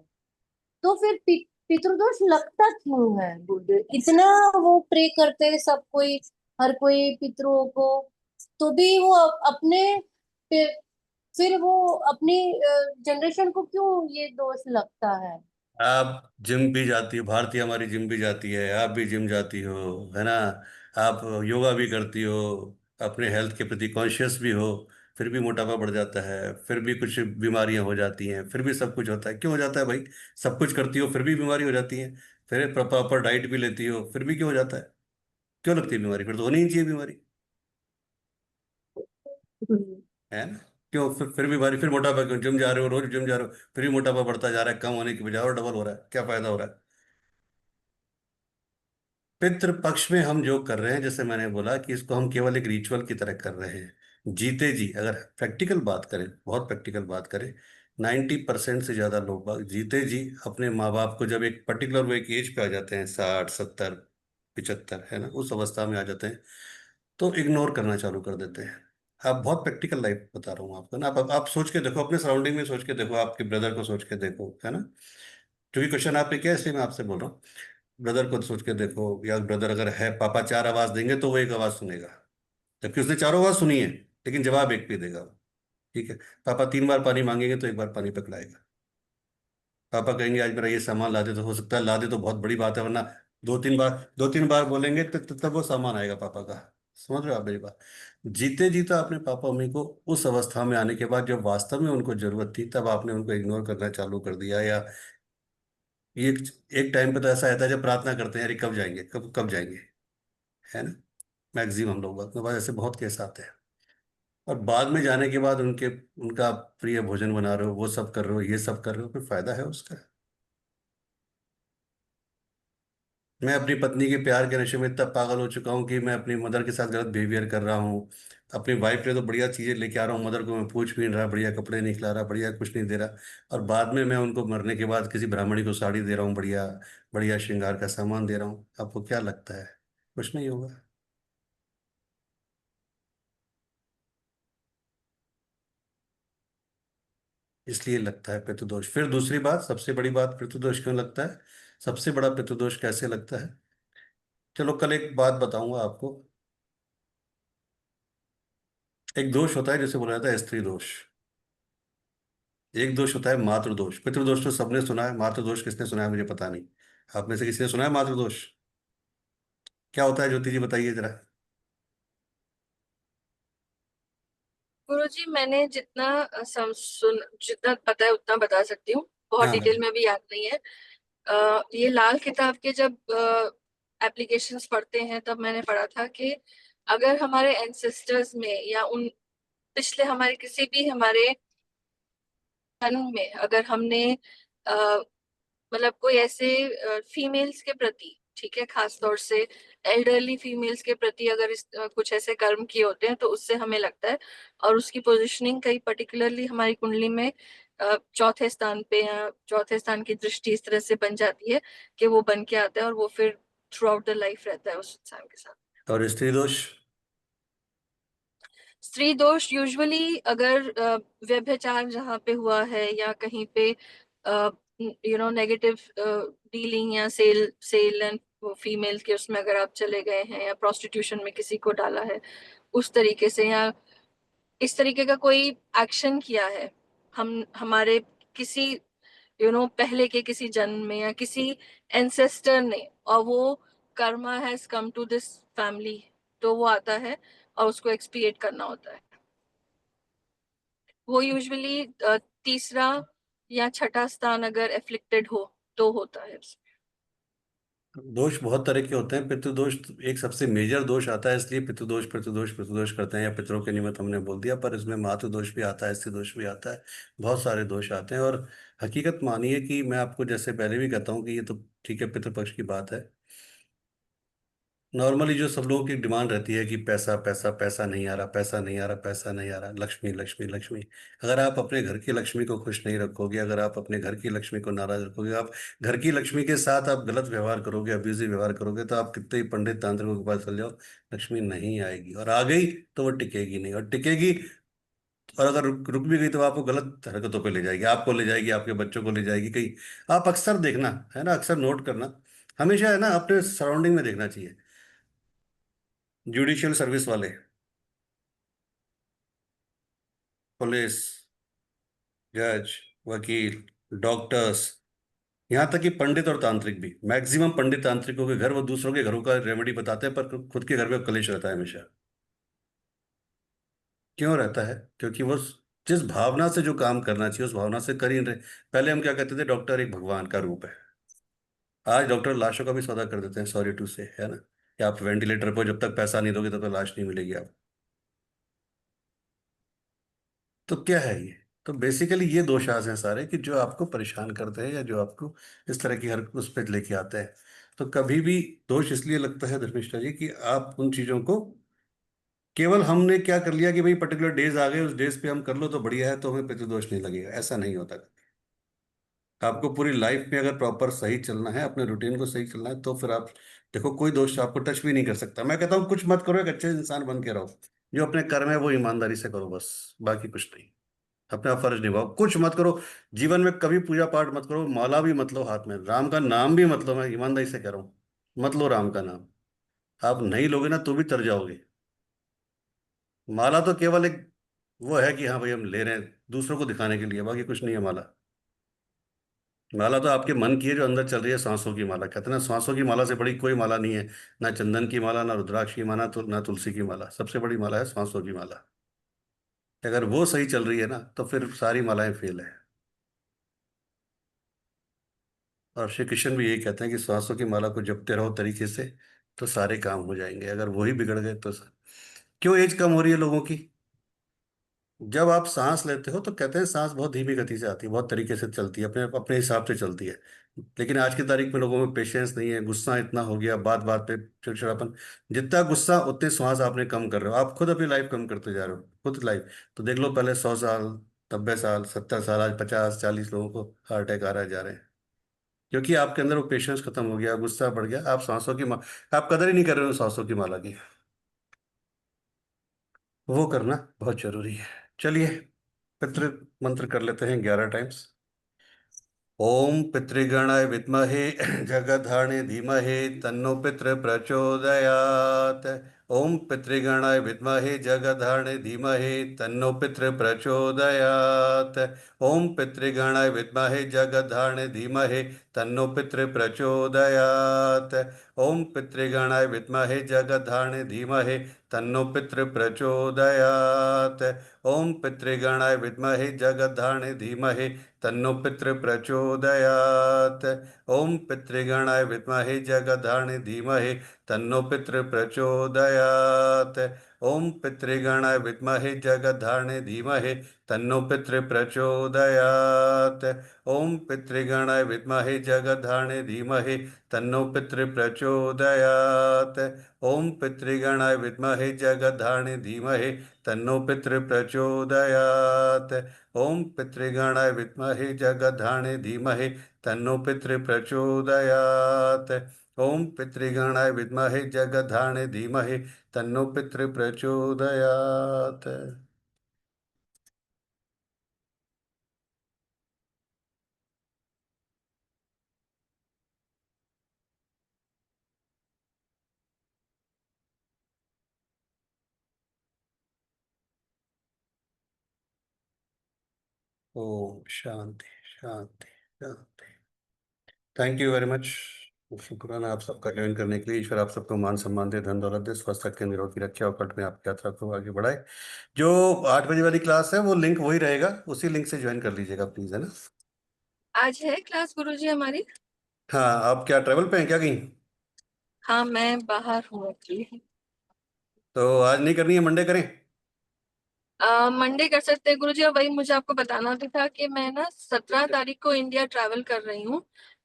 Speaker 5: तो फिर पितृदोष लगता क्यों है गुरुदेव? इतना वो प्रे करते हैं सब कोई, हर कोई पितरों को, तो भी वो अपने फिर वो अपनी जनरेशन को क्यों ये दोष लगता है?
Speaker 1: आप जिम भी जाती हो, भारतीय हमारी जिम भी जाती है, आप भी जिम जाती हो, है ना? आप योगा भी करती हो, अपने हेल्थ के प्रति कॉन्शियस भी हो, फिर भी मोटापा बढ़ जाता है, फिर भी कुछ बीमारियां हो जाती हैं, फिर भी सब कुछ होता है। क्यों हो जाता है भाई? सब कुछ करती हो फिर भी बीमारी हो जाती है, फिर प्रॉपर डाइट भी लेती हो फिर भी क्यों हो जाता है? क्यों लगती है बीमारी? फिर तो होनी ही चाहिए बीमारी, है ना? क्यों फिर बीमारी, फिर मोटापा क्यों? जिम जा रहे हो, रोज जिम जा रहे हो, फिर भी मोटापा बढ़ता जा रहा है, कम होने की बजाय और डबल हो रहा है, क्या फायदा हो रहा है? पितृ पक्ष में हम जो कर रहे हैं, जैसे मैंने बोला कि इसको हम केवल एक रिचुअल की तरह कर रहे हैं। जीते जी अगर प्रैक्टिकल बात करें, बहुत प्रैक्टिकल बात करें, 90% से ज्यादा लोग बाग जीते जी अपने माँ बाप को जब एक पर्टिकुलर वो एक एज पे आ जाते हैं, 60, 70, 75, है ना, उस अवस्था में आ जाते हैं, तो इग्नोर करना चालू कर देते हैं। आप बहुत प्रैक्टिकल लाइफ बता रहा हूँ आपको ना, आप सोच के देखो, अपने सराउंडिंग में सोच के देखो, आपके ब्रदर को सोच के देखो, है ना? क्योंकि क्वेश्चन आपने किया इसलिए मैं आपसे बोल रहा हूँ। ब्रदर को सोच के देखो, या ब्रदर अगर है, पापा चार आवाज देंगे तो वो एक आवाज सुनेगा, जबकि उसने चारों आवाज सुनी है, लेकिन जवाब एक पे देगा वो। ठीक है, पापा 3 बार पानी मांगेंगे तो एक बार पानी पकड़ाएगा। पापा कहेंगे आज मेरा ये सामान ला दे, तो हो सकता है ला दे तो बहुत बड़ी बात है, वरना 2-3 बार बोलेंगे तो तब वो सामान आएगा पापा का। समझ रहे हो आप मेरी बात? जीते जीता आपने पापा मम्मी को उस अवस्था में आने के बाद जब वास्तव में उनको जरूरत थी, तब आपने उनको इग्नोर करना चालू कर दिया। या ये एक टाइम पे तो ऐसा रहता है जब प्रार्थना करते हैं, अरे कब जाएंगे, कब कब जाएंगे, है ना? मैक्सिमम हम लोग, अपने पास ऐसे बहुत केस आते हैं। और बाद में जाने के बाद उनका प्रिय भोजन बना रहे हो, वो सब कर रहे हो, ये सब कर रहे हो, कोई फायदा है उसका? मैं अपनी पत्नी के प्यार के नशे में इतना पागल हो चुका हूँ कि मैं अपनी मदर के साथ गलत बिहेवियर कर रहा हूँ। अपनी वाइफ ने तो बढ़िया चीजें लेके आ रहा हूँ, मदर को मैं पूछ भी नहीं रहा, बढ़िया कपड़े नहीं खिला रहा, बढ़िया कुछ नहीं दे रहा, और बाद में मैं उनको मरने के बाद किसी ब्राह्मणी को साड़ी दे रहा हूँ, बढ़िया बढ़िया श्रृंगार का सामान दे रहा हूँ। आपको क्या लगता है कुछ नहीं होगा? इसलिए लगता है पितृदोष। फिर दूसरी बात, सबसे बड़ी बात, पितृदोष क्यों लगता है? सबसे बड़ा पितृदोष कैसे लगता है? चलो कल एक बात बताऊंगा आपको। एक दोष होता है जिसे बोला जाता है स्त्री दोष। एक दोष होता है मातृदोष। पितृदोष तो सबने सुना है, मातृदोष किसने सुना है मुझे पता नहीं। आप में से किसी ने सुना है मातृदोष? क्या होता है ज्योति जी, बताइए जरा।
Speaker 3: गुरुजी मैंने जितना जितना पता है उतना बता सकती हूँ, बहुत
Speaker 1: हाँ
Speaker 3: डिटेल
Speaker 1: भाई।
Speaker 3: में भी याद नहीं है। ये लाल किताब के जब एप्लीकेशंस पढ़ते हैं तब मैंने पढ़ा था कि अगर हमारे एंसेस्टर्स में या उन पिछले हमारे किसी भी हमारे जन्म में अगर हमने मतलब कोई ऐसे फीमेल्स के प्रति, ठीक है, खास तौर से एल्डरली फीमेल्स के प्रति अगर कुछ ऐसे कर्म किए होते हैं तो उससे हमें लगता है, और उसकी पोजीशनिंग कई पर्टिकुलरली हमारी कुंडली में चौथे स्थान पे या चौथे स्थान की दृष्टि इस तरह से बन जाती है कि वो बन के आता है और वो फिर थ्रू आउट द लाइफ रहता है उस इंसान के साथ।
Speaker 1: और स्त्री दोष?
Speaker 3: स्त्री दोष यूजुअली अगर व्यभिचार जहाँ पे हुआ है या कहीं पे नेगेटिव डीलिंग या सेल सेल एंड फीमेल के उसमें अगर आप चले गए हैं या प्रोस्टिट्यूशन में किसी को डाला है उस तरीके से, या इस तरीके का कोई एक्शन किया है हम हमारे किसी पहले के किसी जन्म में या किसी एंसेस्टर ने, और वो karma has come to this family, तो वो आता है और उसको एक्सपिएट करना होता है। वो यूजुअली तीसरा या छठा स्थान अगर एफ्लिक्टेड हो तो होता है उसमें।
Speaker 1: दोष बहुत तरह के होते हैं। पितृदोष एक सबसे मेजर दोष आता है, इसलिए पितृदोष पितृदोष पितृदोष करते हैं, या पितरों के निमित्त हमने बोल दिया, पर इसमें मातृदोष भी आता है, स्त्री दोष भी आता है, बहुत सारे दोष आते हैं। और हकीकत मानिए कि मैं आपको जैसे पहले भी कहता हूँ कि ये तो ठीक है, पितृपक्ष की बात है, नॉर्मली जो सब लोगों की डिमांड रहती है कि पैसा पैसा पैसा नहीं आ रहा, पैसा नहीं आ रहा, पैसा नहीं आ रहा, लक्ष्मी लक्ष्मी लक्ष्मी। अगर आप अपने घर की लक्ष्मी को खुश नहीं रखोगे, अगर आप अपने घर की लक्ष्मी को नाराज रखोगे, आप घर की लक्ष्मी के साथ आप गलत व्यवहार करोगे, अब्यूजिव व्यवहार करोगे, तो आप कितने ही पंडित तांत्रिकों के पास चल जाओ, लक्ष्मी नहीं आएगी। और आ गई तो वो टिकेगी नहीं, और टिकेगी, और अगर रुक रुक भी गई तो आपको गलत हरकतों पे ले जाएगी, आपको ले जाएगी, आपके बच्चों को ले जाएगी कहीं। आप अक्सर देखना है ना, अक्सर नोट करना, हमेशा है ना अपने सराउंडिंग में देखना चाहिए। जुडिशियल सर्विस वाले, पुलिस, जज, वकील, डॉक्टर्स, यहाँ तक कि पंडित और तांत्रिक भी, मैक्सिमम पंडित तांत्रिकों के घर वो दूसरों के घरों का रेमेडी बताते हैं, पर खुद के घर में कलेश रहता है हमेशा। क्यों रहता है? क्योंकि वो जिस भावना से जो काम करना चाहिए उस भावना से कर ही नहीं रहे। पहले हम क्या कहते थे, डॉक्टर एक भगवान का रूप है। आज डॉक्टर लाशों का भी सौदा कर देते हैं, सॉरी टू से, है ना, कि आप वेंटिलेटर पर जब तक पैसा नहीं दोगे तब तक लाश नहीं मिलेगी आप। तो क्या है ये? तो बेसिकली ये दोषाज हैं सारे, कि जो आपको परेशान करते हैं या जो आपको इस तरह की हर उस पर लेके आते हैं। तो कभी भी दोष इसलिए लगता है धर्मिष्ठा जी कि आप उन चीजों को, केवल हमने क्या कर लिया कि भाई पर्टिकुलर डेज आ गए, उस डेज पे हम कर लो तो बढ़िया है, तो हमें पितृदोष नहीं लगेगा, ऐसा नहीं होता। आपको पूरी लाइफ में अगर प्रॉपर सही चलना है, अपने रूटीन को सही चलना है, तो फिर आप देखो कोई दोस्त आपको टच भी नहीं कर सकता। मैं कहता हूँ कुछ मत करो, एक अच्छे इंसान बन के रहो, जो अपने कर्म है वो ईमानदारी से करो, बस, बाकी कुछ नहीं। अपना फर्ज निभाओ, कुछ मत करो, जीवन में कभी पूजा पाठ मत करो, माला भी मत लो हाथ में, राम का नाम भी मत लो, मैं ईमानदारी से कह रहा हूँ, मत लो राम का नाम। आप नहीं लोगे ना तो भी तर जाओगे। माला तो केवल एक वो है कि हाँ भाई हम ले रहे हैं दूसरों को दिखाने के लिए, बाकी कुछ नहीं है माला। माला तो आपके मन की है जो अंदर चल रही है, सांसों की माला कहते हैं ना, सांसों की माला से बड़ी कोई माला नहीं है। ना चंदन की माला, ना रुद्राक्ष की माला, तो ना तुलसी की माला, सबसे बड़ी माला है सांसों की माला। अगर वो सही चल रही है ना तो फिर सारी मालाएं फेल है। और श्री कृष्ण भी यही कहते हैं कि सांसों की माला को जपते रहो तरीके से, तो सारे काम हो जाएंगे। अगर वही बिगड़ गए तो क्यों एज कम हो रही है लोगों की? जब आप सांस लेते हो तो कहते हैं सांस बहुत धीमी गति से आती है, बहुत तरीके से चलती है, अपने अपने हिसाब से चलती है। लेकिन आज की तारीख में लोगों में पेशेंस नहीं है, गुस्सा इतना हो गया, बात बात पे चिड़चिड़ापन। जितना गुस्सा उतने श्वास आपने कम कर रहे हो, आप खुद अपनी लाइफ कम करते जा रहे हो, खुद लाइफ। तो देख लो, पहले 100 साल, 90 साल, 70 साल, आज 50 40 लोगों को हार्ट अटैक आ रहा है, जा रहे हैं। क्योंकि आपके अंदर वो पेशेंस खत्म हो गया, गुस्सा बढ़ गया, आप सांसों की आप कदर ही नहीं कर रहे हो सांसों की माला की। वो करना बहुत जरूरी है। चलिए, पितृ मंत्र कर लेते हैं 11 टाइम्स। ओम पितृगणाय विद्महे जगधारणे धीमहि तन्नो पितृ प्रचोदयात्। ओम पितृगणाय विद्महे जगधारणे धीमहि तन्नो पितृ प्रचोदयात्। ओम पितृगणाय विद्महे जगधारणे धीमहि तन्नो पितृ प्रचोदयात्। ओम पितृगणाय विद्महे जगधारणे धीमहि तन्नो पितृ प्रचोदयात्। ओम पितृगणाय विद्महे जगधारणे धीमहि तन्नो पितृ प्रचोदयात्। ओम पितृगणाय विद्महे जगधारणे धीमहि तन्नो पितृ प्रचोदयात्। ओम पितृगणाय विद्महे जगधारणे धीमहि तन्नो पितृ प्रचोदयात्। ओम पितृगणाय विद्महे जगधारणे धीमहि तन्नो पितृ प्रचोदयात्। ओम पितृगणाय विद्महे जगधारणे धीमहि तन्नो पितृ प्रचोदयात्। ओम पितृगणाय विद्महे जगधारणे धीमहि तन्नो पितृ प्रचोदयात्। ओम पितृगणाय विद्महे जगधारणे धीमहि तन्नो पितृ प्रचोदयात्। ओम शांति शांति शांति। Thank you very much. शुक्राना आप सबका ज्वाइन करने के लिए। ईश्वर आप सबको मान सम्मान दे, धन दौलत दे, स्वस्थ रखे, निरोगी रखे, और कट में आपकी यात्रा को आगे बढ़ाए। जो 8 बजे वाली क्लास है वो लिंक वही रहेगा, उसी लिंक से ज्वाइन कर लीजिएगा प्लीज, है ना।
Speaker 3: आज है क्लास गुरुजी हमारी?
Speaker 1: हाँ, आप क्या ट्रेवल पे हैं क्या कहीं?
Speaker 3: हाँ, मैं बाहर हूँ एक्चुअली।
Speaker 1: तो आज नहीं करनी है, मंडे करें?
Speaker 3: मंडे कर सकते हैं गुरुजी। और वही मुझे आपको बताना भी था कि मैं ना 17 तारीख को इंडिया ट्रैवल कर रही हूँ,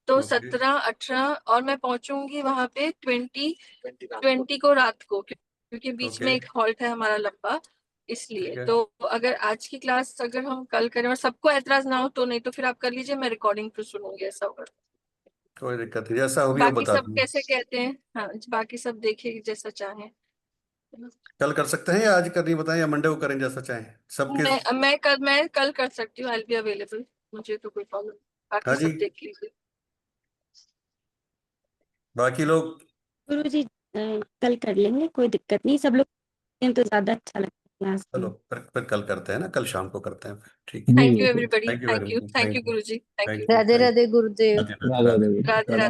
Speaker 3: तो
Speaker 1: Okay.
Speaker 3: 17, 18 और मैं पहुंचूंगी वहां पे 20 को रात को, क्योंकि बीच में
Speaker 1: Okay.
Speaker 3: एक हॉल्ट है हमारा लंबा, इसलिए।
Speaker 1: ठीक है।
Speaker 3: तो अगर आज की क्लास अगर हम कल करें और सबको एतराज ना हो तो, नहीं तो फिर आप कर लीजिए, मैं रिकॉर्डिंग फिर सुनूंगी, ऐसा होगा।
Speaker 1: कोई दिक्कत नहीं, जैसा होगी वो
Speaker 3: बाकी
Speaker 1: बता
Speaker 3: सब
Speaker 1: दूंगी।
Speaker 3: कैसे कहते हैं? हाँ, बाकी सब देखिए जैसा चाहें।
Speaker 1: कल कर सकते हैं या आज करनी बताएं, या मंडे को करें, जैसा चाहें सबके।
Speaker 3: मैं कल कर सकती हूँ, आई बी अवेलेबल, मुझे तो कोई प्रॉब्लम। बाकी
Speaker 1: हाँ जी,
Speaker 3: सब देख लीजिए।
Speaker 1: बाकी लोग।
Speaker 6: गुरुजी कल कर लेंगे, कोई दिक्कत नहीं, सब लोग हैं तो ज्यादा अच्छा लगता है क्लास
Speaker 1: चलो
Speaker 6: में।
Speaker 1: फिर कल करते हैं ना, कल शाम को करते हैं फिर, ठीक है।
Speaker 3: Thank you everybody,
Speaker 1: thank you very much.
Speaker 3: Thank you Guruji, thank you.
Speaker 1: Thank you.
Speaker 5: Radhe Radhe Gurudev.
Speaker 1: Radhe Radhe.
Speaker 3: Radhe Radhe.